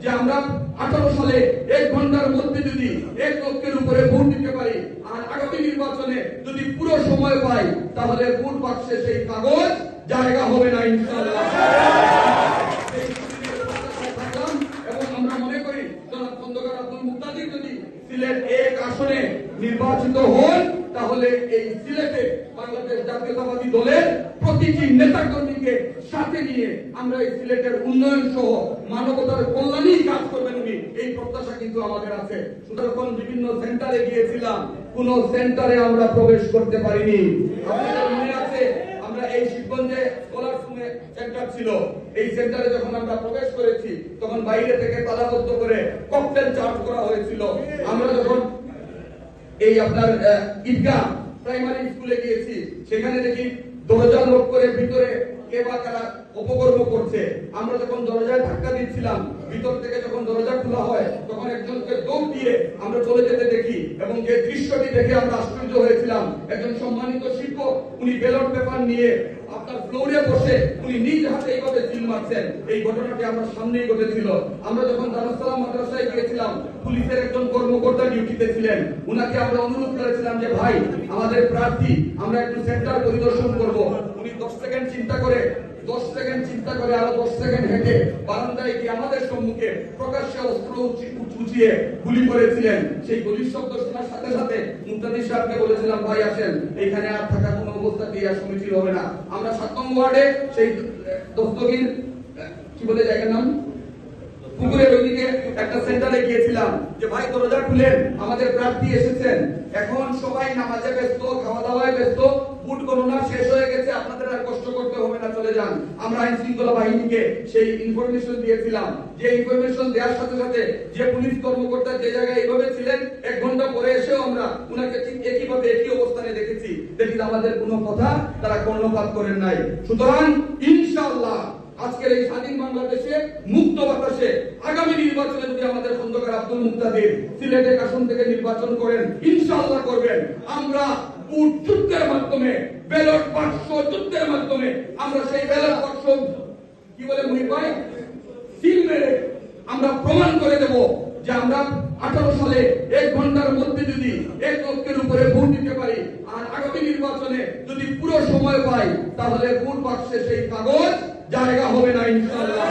যে আমরা 18 সালে 1 ঘন্টার মধ্যে যদি 1 লক্ষের উপরে ভোট দিতে পারি আর আগামী নির্বাচনে যদি পুরো সময় পাই তাহলে ভোট বাক্সে সেই কাগজ জায়গা হবে না ইনশাআল্লাহ। এবং আমরা মনে করি জনাব খন্দকার আব্দুল মুক্তাদির যদি সিলেট 1 আসনে নির্বাচিত হন তাহলে এই সিলেটে বাংলাদেশ জাতীয়তাবাদী দলের প্রতিটি নেতাকর্মীকে সাথে নিয়ে আমরা এই সিলেটের উন্নয়ন সহ মানবতার কল্যাণেই কাজ করবেন উনি, এই প্রত্যাশা কিন্তু আমাদের আছে। সুতরাং বিভিন্ন সেন্টারে গিয়েছিলাম, কোন সেন্টারে আমরা প্রবেশ করতে পারিনি। আপনাদের মনে আছে আমরা এই শিবগঞ্জে স্কলারশিপে সেন্টার ছিল, এই সেন্টারে যখন আমরা প্রবেশ করেছি তখন বাইরে থেকে তালাবদ্ধ করে ককটেল চার্জ করা হয়েছিল। আমরা যখন এই আপনার ঈদগাহ প্রাইমারি স্কুলে গিয়েছি সেখানে দেখি দরজা লক করে ভিতরে কে বা কারা অপকর্ম করছে। আমরা যখন দরজায় ধাক্কা দিচ্ছিলাম ভিতর থেকে যখন দরজা খোলা হয় তখন একজনকে দৌড় দিয়ে আমরা চলে যেতে দেখি এবং যে দৃশ্যটি দেখে আমরা আশ্চর্য হয়েছিলাম, একজন সম্মানিত শিক্ষক উনি ব্যালট পেপার নিয়ে আপনার ফ্লোরে বসে উনি নিজ হাতে এইভাবে সিল মারছেন। এই ঘটনাটি আমরা সামনেই ঘটেছিল। আমরা যখন দারুস সালাম মাদ্রাসায় গিয়েছিলাম পুলিশের একজন কর্মকর্তা ডিউটিতে ছিলেন, উনাকে আমরা অনুরোধ করেছিলাম যে ভাই আমাদের প্রার্থী আমরা একটু সেন্টার পরিদর্শন করব। উনি 10 সেকেন্ড চিন্তা করে আরো 10 সেকেন্ড হেঁটে বারান্দায় গিয়ে আমাদের সম্মুখে প্রকাশ্যে অস্ত্র উঁচিয়ে গুলি করেছিলেন। সেই গুলির শব্দ শোনার সাথে সাথে মুক্তাদি সাহেবকে বলেছিলাম ভাই আসেন, এখানে আর থাকা কোনো অবস্থাতেই আর সমীচীন হবে না। আমরা 7 নম্বর ওয়ার্ডে সেই দস্তগীর কি বলে জায়গার নাম পুকুরের ওইদিকে একটা সেন্টারে গিয়েছিলাম যে ভাই দরজা খুলেন, আমাদের প্রার্থী এসেছেন। এখন সবাই নামাজে ব্যস্ত, খাওয়া দাওয়ায় ব্যস্ত, ভোট গণনা শেষ হয়ে গেছে, আপনাদের আর কষ্ট করতে হবে না, চলে যান। আমরা আইন শৃঙ্খলা বাহিনীকে সেই ইনফরমেশন দিয়েছিলাম, যে ইনফরমেশন দেওয়ার সাথে সাথে যে পুলিশ কর্মকর্তা যে জায়গায় এইভাবে ছিলেন 1 ঘন্টা পরে এসেও আমরা উনাকে ঠিক একইভাবে একই অবস্থানে দেখেছি। দেখি আমাদের কোনো কথা তারা কর্ণপাত করেন নাই। সুতরাং ইনশাআল্লাহ আজকের এই স্বাধীন বাংলাদেশে মুক্ত বাতাসে আগামী নির্বাচনে যদি আমাদের খন্দকার আব্দুল মুক্তাদির সিলেট 1 আসন থেকে নির্বাচন করেন, ইনশাআল্লাহ করবেন, আমরা ভোট যুদ্ধের মাধ্যমে ব্যালট বাক্স যুদ্ধের মাধ্যমে আমরা সেই ব্যালট বাক্স কি বলে মুহিব ভাই সিল মেরে আমরা প্রমাণ করে দেব যে আমরা 18 সালে 1 ঘন্টার মধ্যে যদি 1 লক্ষের উপরে ভোট দিতে পারি আর আগামী নির্বাচনে যদি পুরো সময় পাই তাহলে ভোট বাক্সে সেই কাগজ জায়গা হবে না ইনশাআল্লাহ।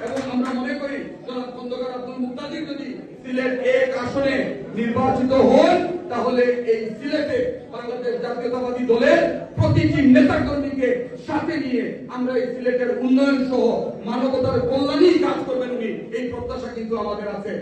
এবং আমরা মনে করি জনাব খন্দকার আব্দুল মুক্তাদির যদি সিলেট 1 আসনে নির্বাচিত হন তাহলে এই সিলেটে বাংলাদেশ জাতীয়তাবাদী দলের প্রতিটি নেতাকর্মীকে সাথে নিয়ে আমরা এই সিলেটের উন্নয়ন সহ মানবতার কল্যাণেই কাজ করবেন উনি, এই প্রত্যাশা কিন্তু আমাদের আছে।